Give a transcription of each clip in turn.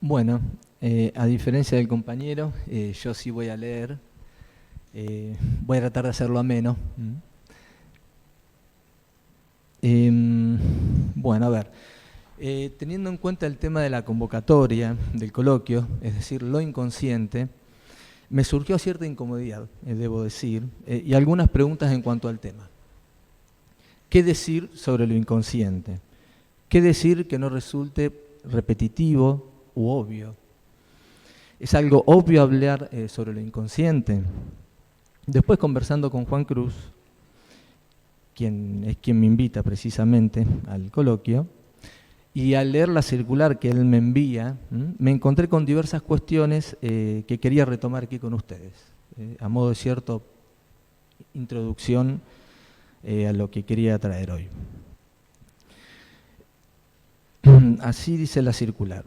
Bueno, a diferencia del compañero, yo sí voy a leer. Voy a tratar de hacerlo ameno. Bueno, a ver. Teniendo en cuenta el tema de la convocatoria, del coloquio, es decir, lo inconsciente, me surgió cierta incomodidad, debo decir, y algunas preguntas en cuanto al tema. ¿Qué decir sobre lo inconsciente? ¿Qué decir que no resulte repetitivo u obvio? ¿Es algo obvio hablar sobre lo inconsciente? Después, conversando con Juan Cruz, quien me invita precisamente al coloquio, y al leer la circular que él me envía, me encontré con diversas cuestiones que quería retomar aquí con ustedes, a modo de cierta introducción a lo que quería traer hoy. Así dice la circular.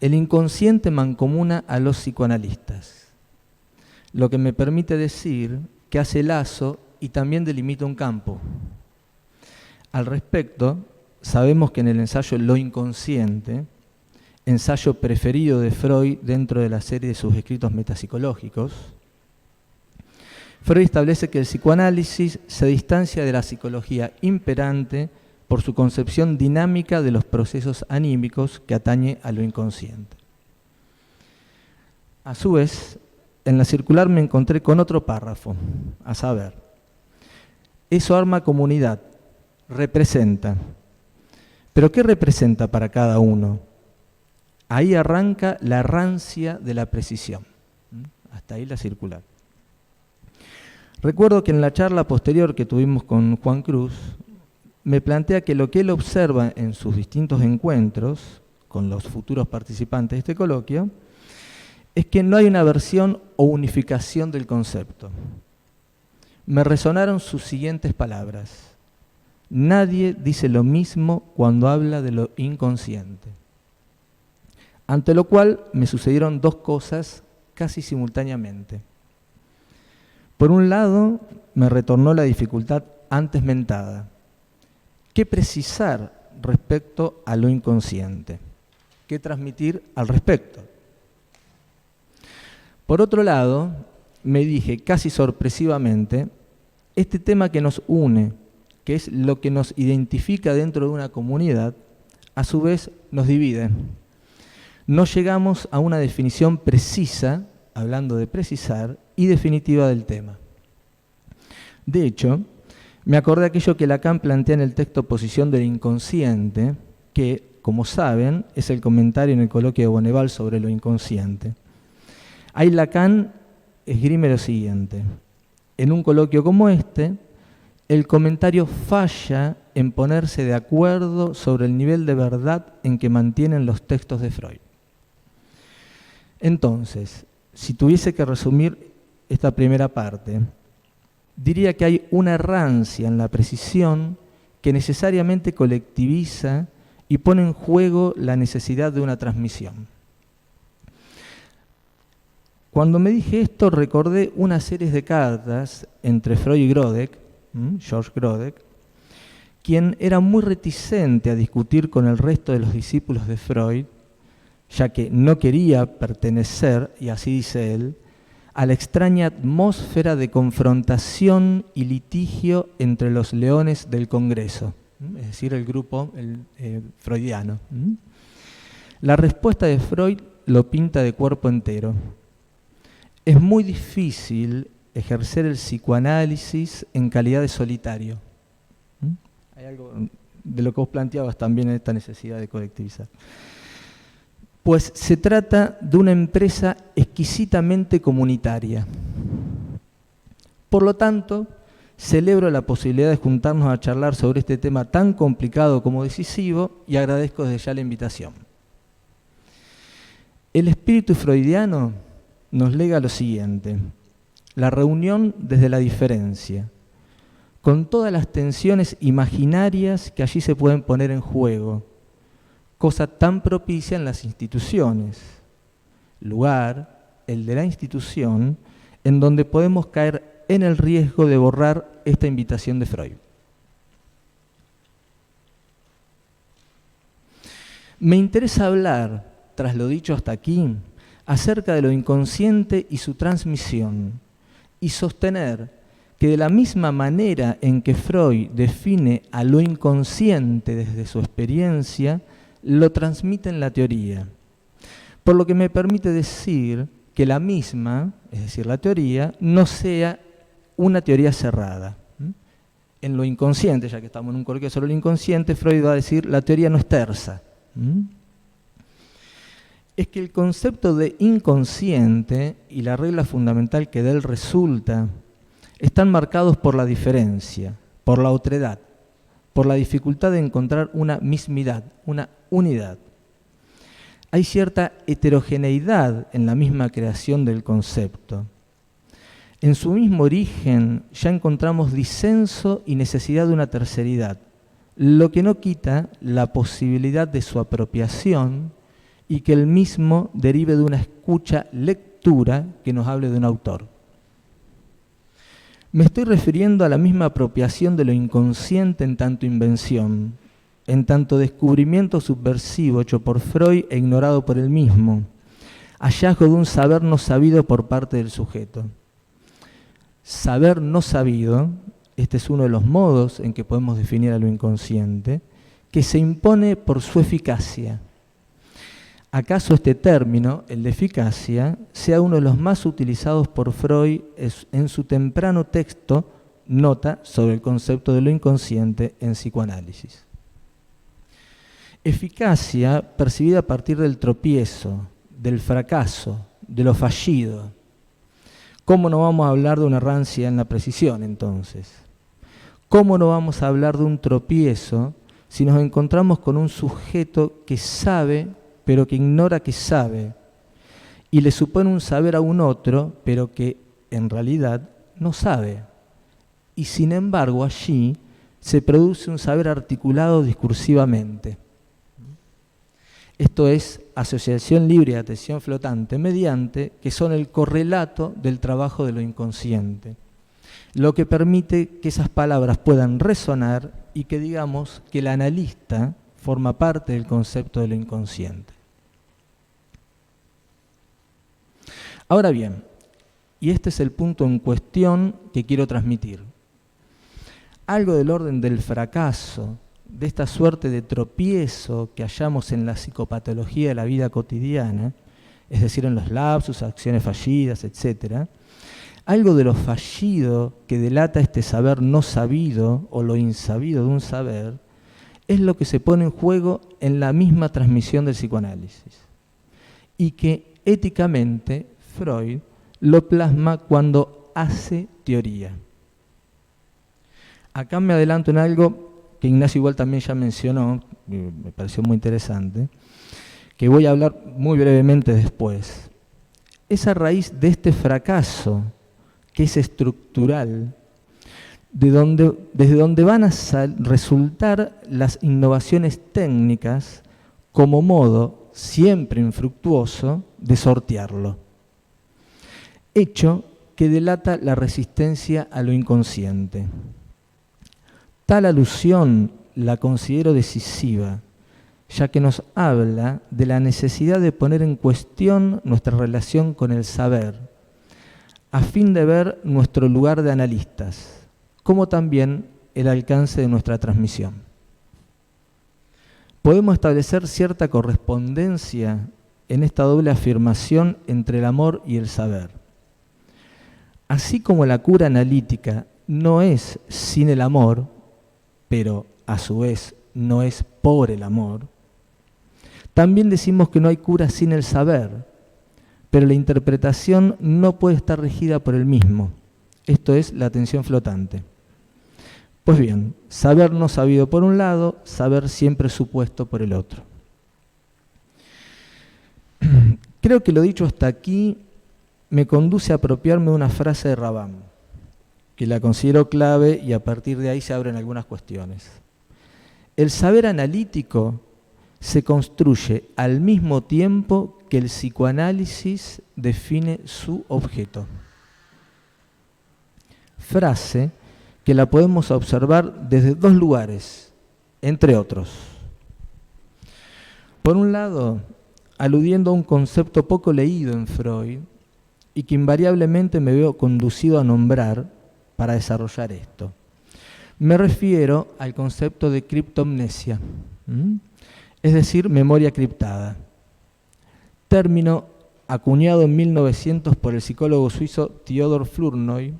El inconsciente mancomuna a los psicoanalistas, lo que me permite decir que hace lazo y también delimita un campo. Al respecto, sabemos que en el ensayo Lo inconsciente, ensayo preferido de Freud dentro de la serie de sus escritos metapsicológicos, Freud establece que el psicoanálisis se distancia de la psicología imperante por su concepción dinámica de los procesos anímicos que atañe a lo inconsciente. A su vez, en la circular me encontré con otro párrafo, a saber, eso arma comunidad, representa. ¿Pero qué representa para cada uno? Ahí arranca la rancia de la precisión. Hasta ahí la circular. Recuerdo que en la charla posterior que tuvimos con Juan Cruz, me plantea que lo que él observa en sus distintos encuentros con los futuros participantes de este coloquio es que no hay una versión o unificación del concepto. Me resonaron sus siguientes palabras. Nadie dice lo mismo cuando habla de lo inconsciente. Ante lo cual me sucedieron dos cosas casi simultáneamente. Por un lado, me retornó la dificultad antes mentada. ¿Qué precisar respecto a lo inconsciente? ¿Qué transmitir al respecto? Por otro lado, me dije casi sorpresivamente, este tema que nos une, que es lo que nos identifica dentro de una comunidad, a su vez nos divide. No llegamos a una definición precisa, hablando de precisar, y definitiva del tema. De hecho, me acordé de aquello que Lacan plantea en el texto Posición del inconsciente, que, como saben, es el comentario en el coloquio de Bonneval sobre lo inconsciente. Ahí Lacan esgrime lo siguiente. En un coloquio como este, el comentario falla en ponerse de acuerdo sobre el nivel de verdad en que mantienen los textos de Freud. Entonces, si tuviese que resumir esta primera parte, diría que hay una errancia en la precisión que necesariamente colectiviza y pone en juego la necesidad de una transmisión. Cuando me dije esto, recordé una serie de cartas entre Freud y Grodek, George Grodek, quien era muy reticente a discutir con el resto de los discípulos de Freud, ya que no quería pertenecer, y así dice él, a la extraña atmósfera de confrontación y litigio entre los leones del Congreso, es decir, el grupo freudiano. La respuesta de Freud lo pinta de cuerpo entero. Es muy difícil ejercer el psicoanálisis en calidad de solitario. Hay algo de lo que vos planteabas también en esta necesidad de colectivizar. Pues se trata de una empresa exquisitamente comunitaria. Por lo tanto, celebro la posibilidad de juntarnos a charlar sobre este tema tan complicado como decisivo y agradezco desde ya la invitación. El espíritu freudiano nos lega lo siguiente: la reunión desde la diferencia, con todas las tensiones imaginarias que allí se pueden poner en juego, cosa tan propicia en las instituciones, lugar, el de la institución, en donde podemos caer en el riesgo de borrar esta invitación de Freud. Me interesa hablar tras lo dicho hasta aquí, acerca de lo inconsciente y su transmisión, y sostener que de la misma manera en que Freud define a lo inconsciente desde su experiencia, lo transmite en la teoría. Por lo que me permite decir que la misma, es decir, la teoría, no sea una teoría cerrada. En lo inconsciente, ya que estamos en un coloquio sobre lo inconsciente, Freud va a decir la teoría no es tersa. Es que el concepto de inconsciente y la regla fundamental que de él resulta están marcados por la diferencia, por la otredad, por la dificultad de encontrar una mismidad, una unidad. Hay cierta heterogeneidad en la misma creación del concepto. En su mismo origen ya encontramos disenso y necesidad de una terceridad, lo que no quita la posibilidad de su apropiación y que el mismo derive de una escucha-lectura que nos hable de un autor. Me estoy refiriendo a la misma apropiación de lo inconsciente en tanto invención, en tanto descubrimiento subversivo hecho por Freud e ignorado por él mismo, hallazgo de un saber no sabido por parte del sujeto. Saber no sabido, este es uno de los modos en que podemos definir a lo inconsciente, que se impone por su eficacia. ¿Acaso este término, el de eficacia, sea uno de los más utilizados por Freud en su temprano texto, Nota sobre el concepto de lo inconsciente en psicoanálisis? Eficacia percibida a partir del tropiezo, del fracaso, de lo fallido. ¿Cómo no vamos a hablar de una rancia en la precisión, entonces? ¿Cómo no vamos a hablar de un tropiezo si nos encontramos con un sujeto que sabe, pero que ignora que sabe, y le supone un saber a un otro, pero que en realidad no sabe? Y sin embargo allí se produce un saber articulado discursivamente. Esto es asociación libre y atención flotante mediante, que son el correlato del trabajo de lo inconsciente, lo que permite que esas palabras puedan resonar y que digamos que el analista forma parte del concepto de lo inconsciente. Ahora bien, y este es el punto en cuestión que quiero transmitir, algo del orden del fracaso, de esta suerte de tropiezo que hallamos en la psicopatología de la vida cotidiana, es decir, en los lapsus, acciones fallidas, etc., algo de lo fallido que delata este saber no sabido o lo insabido de un saber, es lo que se pone en juego en la misma transmisión del psicoanálisis, y que éticamente Freud lo plasma cuando hace teoría. Acá me adelanto en algo que Ignacio igual también ya mencionó, me pareció muy interesante, que voy a hablar muy brevemente después. Es a raíz de este fracaso, que es estructural, desde donde van a resultar las innovaciones técnicas como modo, siempre infructuoso, de sortearlo. Hecho que delata la resistencia a lo inconsciente. Tal alusión la considero decisiva, ya que nos habla de la necesidad de poner en cuestión nuestra relación con el saber, a fin de ver nuestro lugar de analistas, como también el alcance de nuestra transmisión. Podemos establecer cierta correspondencia en esta doble afirmación entre el amor y el saber. Así como la cura analítica no es sin el amor, pero a su vez no es por el amor, también decimos que no hay cura sin el saber, pero la interpretación no puede estar regida por el mismo. Esto es la atención flotante. Pues bien, saber no sabido por un lado, saber siempre supuesto por el otro. Creo que lo dicho hasta aquí me conduce a apropiarme de una frase de Rabán, que la considero clave y a partir de ahí se abren algunas cuestiones. El saber analítico se construye al mismo tiempo que el psicoanálisis define su objeto. Frase que la podemos observar desde dos lugares, entre otros. Por un lado, aludiendo a un concepto poco leído en Freud y que invariablemente me veo conducido a nombrar para desarrollar esto. Me refiero al concepto de criptomnesia, es decir, memoria criptada, término acuñado en 1900 por el psicólogo suizo Theodor Flournoy,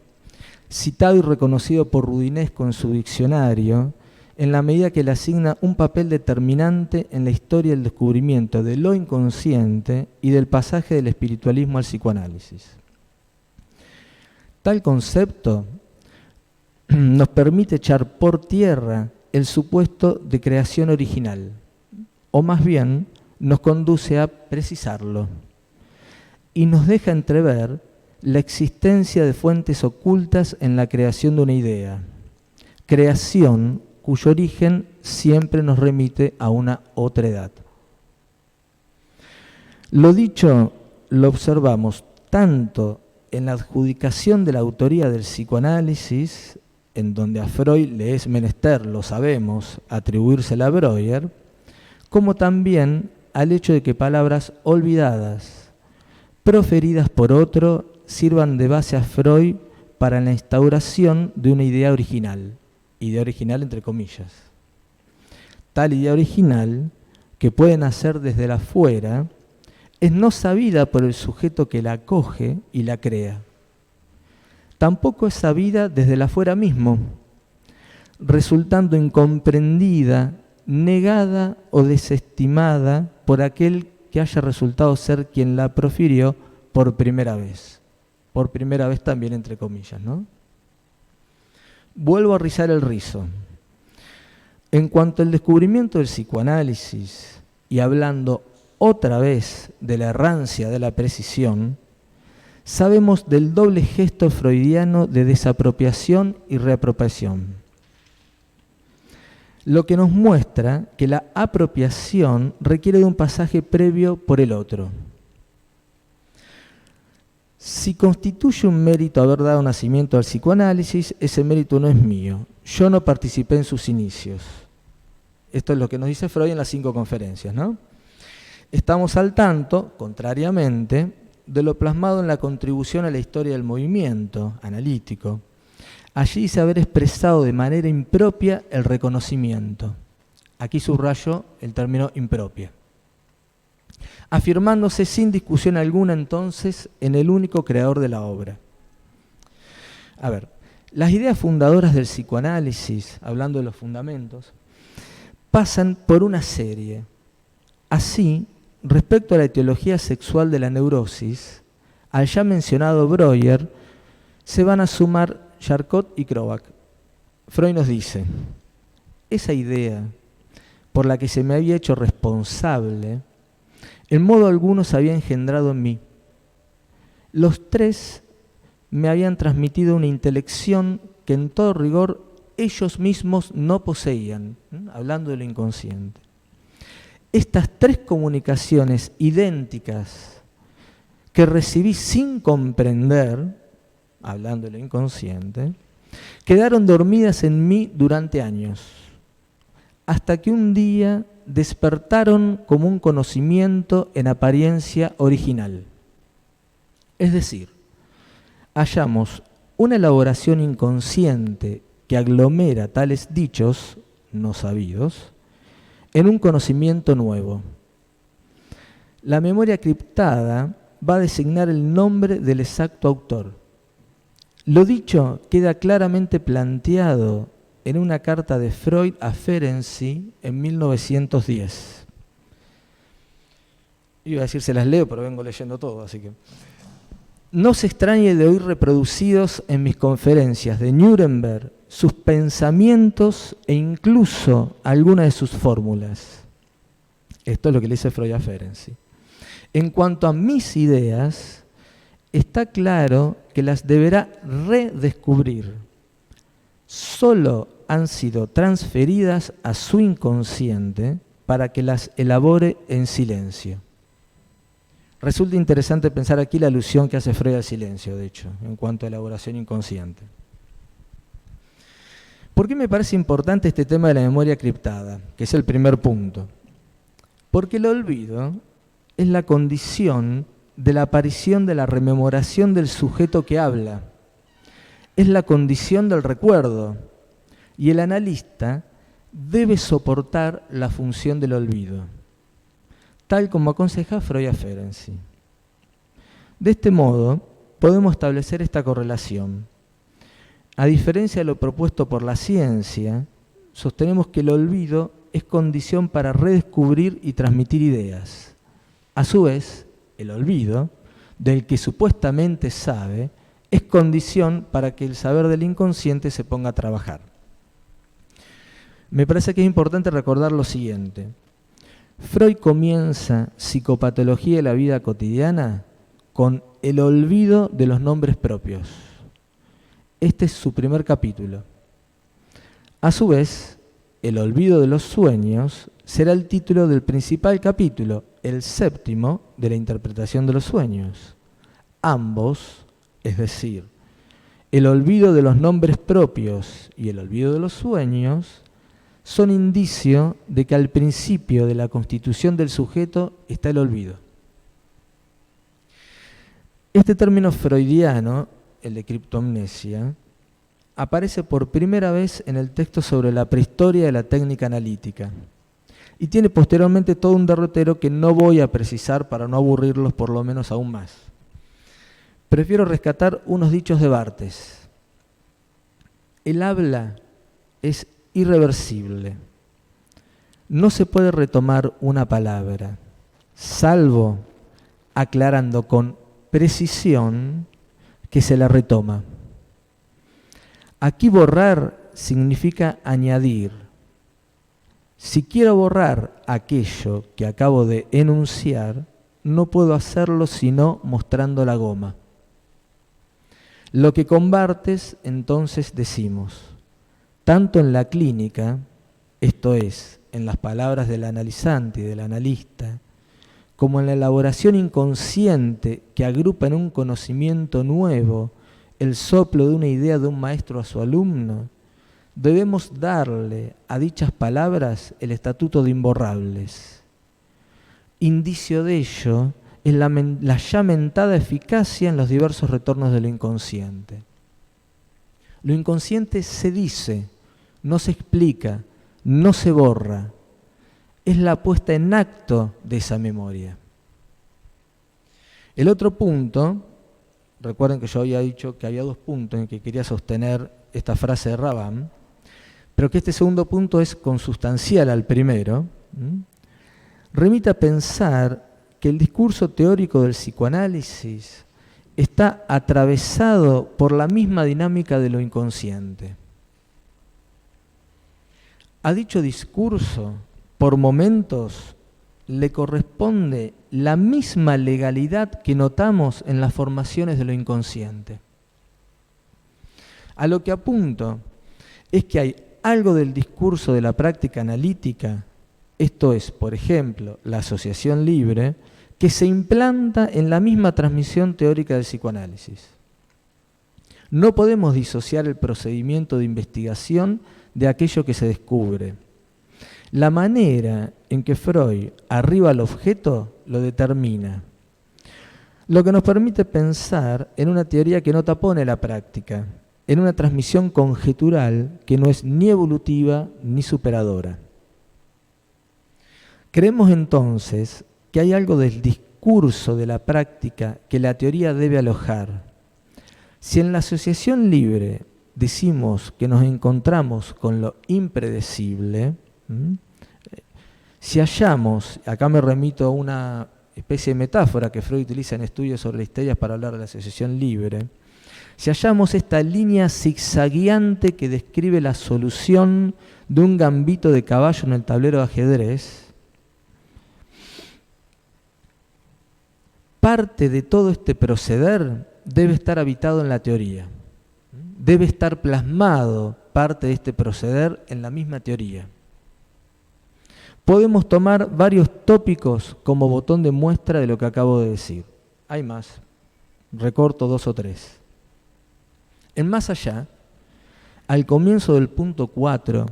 citado y reconocido por Rudinesco en su diccionario, en la medida que le asigna un papel determinante en la historia del descubrimiento de lo inconsciente y del pasaje del espiritualismo al psicoanálisis. Tal concepto nos permite echar por tierra el supuesto de creación original, o más bien nos conduce a precisarlo, y nos deja entrever la existencia de fuentes ocultas en la creación de una idea, creación cuyo origen siempre nos remite a una otra edad. Lo dicho lo observamos tanto en la adjudicación de la autoría del psicoanálisis, en donde a Freud le es menester, lo sabemos, atribuírsela a Breuer, como también al hecho de que palabras olvidadas, proferidas por otro, sirvan de base a Freud para la instauración de una idea original entre comillas. Tal idea original, que puede nacer desde la afuera, es no sabida por el sujeto que la acoge y la crea. Tampoco es sabida desde el afuera mismo, resultando incomprendida, negada o desestimada por aquel que haya resultado ser quien la profirió por primera vez. Por primera vez también entre comillas, ¿no? Vuelvo a rizar el rizo. En cuanto al descubrimiento del psicoanálisis, y hablando otra vez de la errancia de la precisión, sabemos del doble gesto freudiano de desapropiación y reapropiación, lo que nos muestra que la apropiación requiere de un pasaje previo por el otro. Si constituye un mérito haber dado nacimiento al psicoanálisis, ese mérito no es mío. Yo no participé en sus inicios. Esto es lo que nos dice Freud en las 5 conferencias, ¿no? Estamos al tanto, contrariamente, de lo plasmado en la contribución a la historia del movimiento analítico. Allí dice haber expresado de manera impropia el reconocimiento. Aquí subrayo el término impropia, afirmándose sin discusión alguna entonces en el único creador de la obra. A ver, las ideas fundadoras del psicoanálisis, hablando de los fundamentos, pasan por una serie. Así, respecto a la etiología sexual de la neurosis, al ya mencionado Breuer, se van a sumar Charcot y Krovac. Freud nos dice, esa idea por la que se me había hecho responsable, en modo alguno se había engendrado en mí. Los tres me habían transmitido una intelección que en todo rigor ellos mismos no poseían, hablando de lo inconsciente. Estas 3 comunicaciones idénticas que recibí sin comprender, hablando de lo inconsciente, quedaron dormidas en mí durante años, hasta que un día despertaron como un conocimiento en apariencia original. Es decir, hallamos una elaboración inconsciente que aglomera tales dichos no sabidos en un conocimiento nuevo. La memoria criptada va a designar el nombre del exacto autor. Lo dicho queda claramente planteado en una carta de Freud a Ferenczi en 1910. Iba a decir, se las leo, pero vengo leyendo todo, así que... No se extrañe de oír reproducidos en mis conferencias de Nuremberg sus pensamientos e incluso algunas de sus fórmulas. Esto es lo que le dice Freud a Ferenczi. En cuanto a mis ideas, está claro que las deberá redescubrir. Solo han sido transferidas a su inconsciente para que las elabore en silencio. Resulta interesante pensar aquí la alusión que hace Freud al silencio, de hecho, en cuanto a elaboración inconsciente. ¿Por qué me parece importante este tema de la memoria criptada? Que es el primer punto. Porque el olvido es la condición de la aparición de la rememoración del sujeto que habla. Es la condición del recuerdo. Y el analista debe soportar la función del olvido, tal como aconseja Freud a Ferenczi. De este modo, podemos establecer esta correlación. A diferencia de lo propuesto por la ciencia, sostenemos que el olvido es condición para redescubrir y transmitir ideas. A su vez, el olvido, del que supuestamente sabe, es condición para que el saber del inconsciente se ponga a trabajar. Me parece que es importante recordar lo siguiente. Freud comienza Psicopatología de la vida cotidiana con el olvido de los nombres propios. Este es su primer capítulo. A su vez, el olvido de los sueños será el título del principal capítulo, el séptimo de la interpretación de los sueños. Ambos, es decir, el olvido de los nombres propios y el olvido de los sueños, son indicio de que al principio de la constitución del sujeto está el olvido. Este término freudiano, el de criptoamnesia, aparece por primera vez en el texto sobre la prehistoria de la técnica analítica y tiene posteriormente todo un derrotero que no voy a precisar para no aburrirlos por lo menos aún más. Prefiero rescatar unos dichos de Barthes. El habla es irreversible. No se puede retomar una palabra, salvo aclarando con precisión que se la retoma. Aquí borrar significa añadir. Si quiero borrar aquello que acabo de enunciar, no puedo hacerlo sino mostrando la goma. Lo que con Barthes entonces decimos, tanto en la clínica, esto es, en las palabras del analizante y del analista, como en la elaboración inconsciente que agrupa en un conocimiento nuevo el soplo de una idea de un maestro a su alumno, debemos darle a dichas palabras el estatuto de imborrables. Indicio de ello es la ya mentada eficacia en los diversos retornos de lo inconsciente. Lo inconsciente se dice, no se explica, no se borra. Es la puesta en acto de esa memoria. El otro punto, recuerden que yo había dicho que había dos puntos en que quería sostener esta frase de Rabanne, pero que este segundo punto es consustancial al primero, remite a pensar que el discurso teórico del psicoanálisis está atravesado por la misma dinámica de lo inconsciente. A dicho discurso, por momentos, le corresponde la misma legalidad que notamos en las formaciones de lo inconsciente. A lo que apunto es que hay algo del discurso de la práctica analítica, esto es, por ejemplo, la asociación libre, que se implanta en la misma transmisión teórica del psicoanálisis. No podemos disociar el procedimiento de investigación de aquello que se descubre. La manera en que Freud arriba al objeto lo determina, lo que nos permite pensar en una teoría que no tapone la práctica, en una transmisión conjetural que no es ni evolutiva ni superadora. Creemos entonces que hay algo del discurso de la práctica que la teoría debe alojar. Si en la asociación libre decimos que nos encontramos con lo impredecible, si hallamos, acá me remito a una especie de metáfora que Freud utiliza en estudios sobre las histerias para hablar de la asociación libre, si hallamos esta línea zigzagueante que describe la solución de un gambito de caballo en el tablero de ajedrez, parte de todo este proceder debe estar habitado en la teoría. Debe estar plasmado parte de este proceder en la misma teoría. Podemos tomar varios tópicos como botón de muestra de lo que acabo de decir. Hay más. Recorto 2 o 3. En Más allá, al comienzo del punto 4,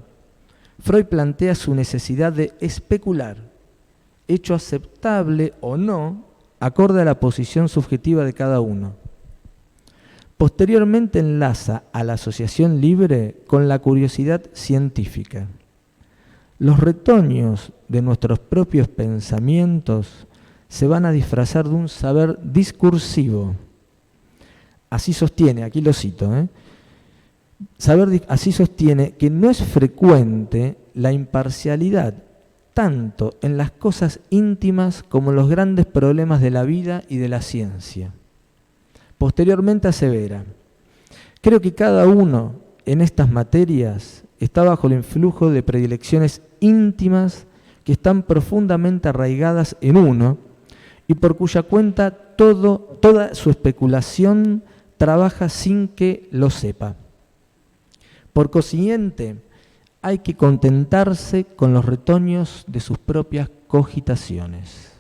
Freud plantea su necesidad de especular, hecho aceptable o no, acorde a la posición subjetiva de cada uno. Posteriormente enlaza a la asociación libre con la curiosidad científica. Los retoños de nuestros propios pensamientos se van a disfrazar de un saber discursivo. Así sostiene, aquí lo cito, así sostiene que no es frecuente la imparcialidad tanto en las cosas íntimas como en los grandes problemas de la vida y de la ciencia. Posteriormente asevera, creo que cada uno en estas materias está bajo el influjo de predilecciones íntimas que están profundamente arraigadas en uno y por cuya cuenta toda su especulación trabaja sin que lo sepa. Por consiguiente, hay que contentarse con los retoños de sus propias cogitaciones.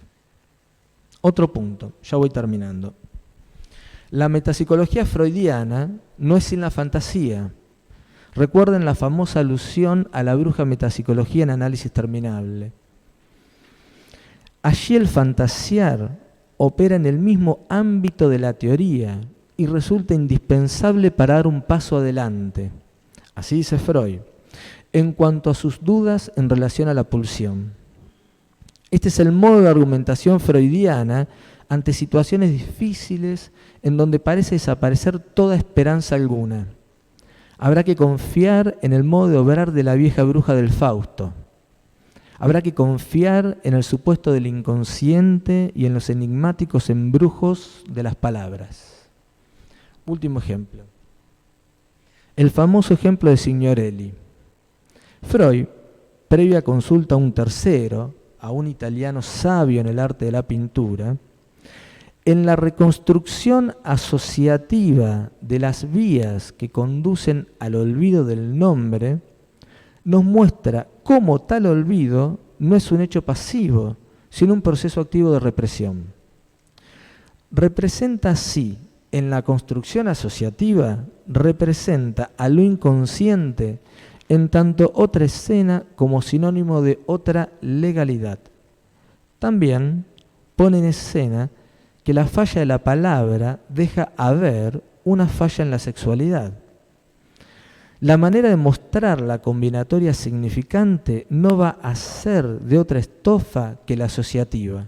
Otro punto, ya voy terminando. La metapsicología freudiana no es sin la fantasía. Recuerden la famosa alusión a la bruja metapsicología en Análisis Terminable. Allí el fantasiar opera en el mismo ámbito de la teoría y resulta indispensable para dar un paso adelante. Así dice Freud, en cuanto a sus dudas en relación a la pulsión. Este es el modo de argumentación freudiana ante situaciones difíciles en donde parece desaparecer toda esperanza alguna. Habrá que confiar en el modo de obrar de la vieja bruja del Fausto. Habrá que confiar en el supuesto del inconsciente y en los enigmáticos embrujos de las palabras. Último ejemplo. El famoso ejemplo de Signorelli. Freud, previa consulta a un tercero, a un italiano sabio en el arte de la pintura, en la reconstrucción asociativa de las vías que conducen al olvido del nombre, nos muestra cómo tal olvido no es un hecho pasivo, sino un proceso activo de represión. Representa así, en la construcción asociativa, representa a lo inconsciente en tanto otra escena como sinónimo de otra legalidad. También pone en escena que la falla de la palabra deja haber una falla en la sexualidad. La manera de mostrar la combinatoria significante no va a ser de otra estofa que la asociativa.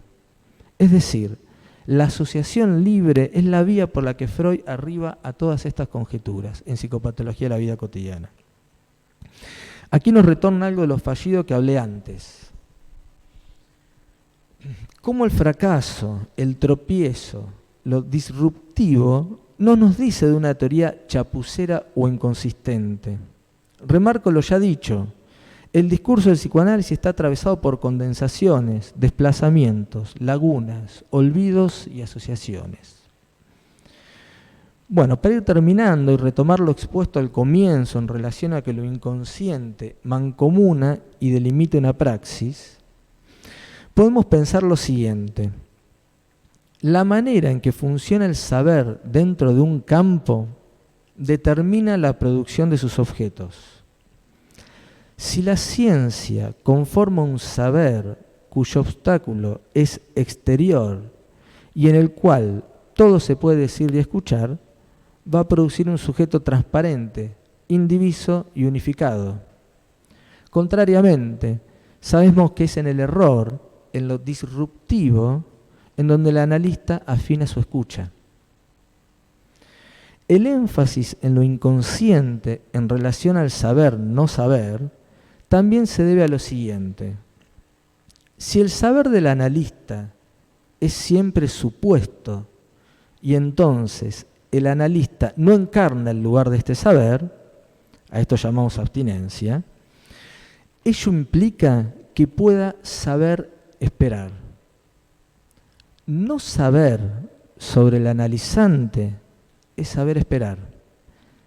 Es decir, la asociación libre es la vía por la que Freud arriba a todas estas conjeturas en Psicopatología de la Vida Cotidiana. Aquí nos retorna algo de lo fallido que hablé antes. Cómo el fracaso, el tropiezo, lo disruptivo, no nos dice de una teoría chapucera o inconsistente. Remarco lo ya dicho, el discurso del psicoanálisis está atravesado por condensaciones, desplazamientos, lagunas, olvidos y asociaciones. Bueno, para ir terminando y retomar lo expuesto al comienzo en relación a que lo inconsciente mancomuna y delimita una praxis, podemos pensar lo siguiente. La manera en que funciona el saber dentro de un campo determina la producción de sus objetos. Si la ciencia conforma un saber cuyo obstáculo es exterior y en el cual todo se puede decir y escuchar, va a producir un sujeto transparente, indiviso y unificado. Contrariamente, sabemos que es en el error, en lo disruptivo, en donde el analista afina su escucha. El énfasis en lo inconsciente en relación al saber-no saber también se debe a lo siguiente. Si el saber del analista es siempre supuesto y entonces el analista no encarna el lugar de este saber, a esto llamamos abstinencia, ello implica que pueda saber esperar. No saber sobre el analizante es saber esperar.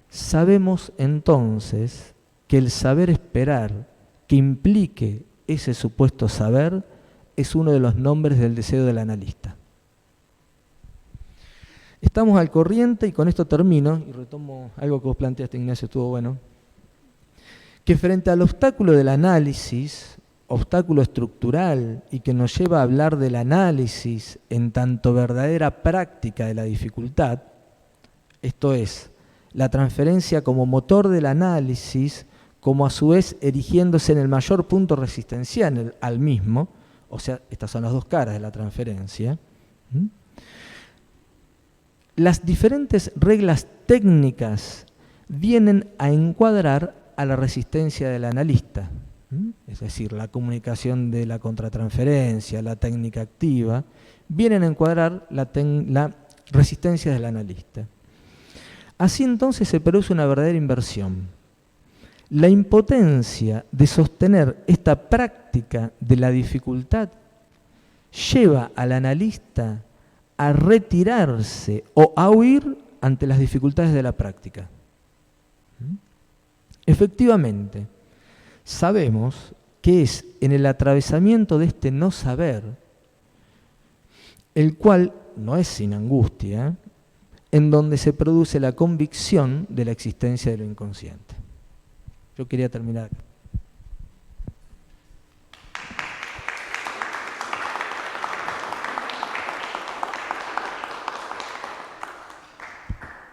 Sabemos entonces que el saber esperar que implique ese supuesto saber es uno de los nombres del deseo del analista. Estamos al corriente y con esto termino y retomo algo que vos planteaste, Ignacio, estuvo bueno. Que frente al obstáculo del análisis, obstáculo estructural y que nos lleva a hablar del análisis en tanto verdadera práctica de la dificultad, esto es, la transferencia como motor del análisis, como a su vez erigiéndose en el mayor punto resistencial al mismo, o sea, estas son las dos caras de la transferencia. Las diferentes reglas técnicas vienen a encuadrar a la resistencia del analista, es decir, la comunicación de la contratransferencia, la técnica activa, vienen a encuadrar la resistencia del analista. Así entonces se produce una verdadera inversión. La impotencia de sostener esta práctica de la dificultad lleva al analista a retirarse o a huir ante las dificultades de la práctica. Efectivamente, sabemos que es en el atravesamiento de este no saber, el cual no es sin angustia, en donde se produce la convicción de la existencia de lo inconsciente. Yo quería terminar acá.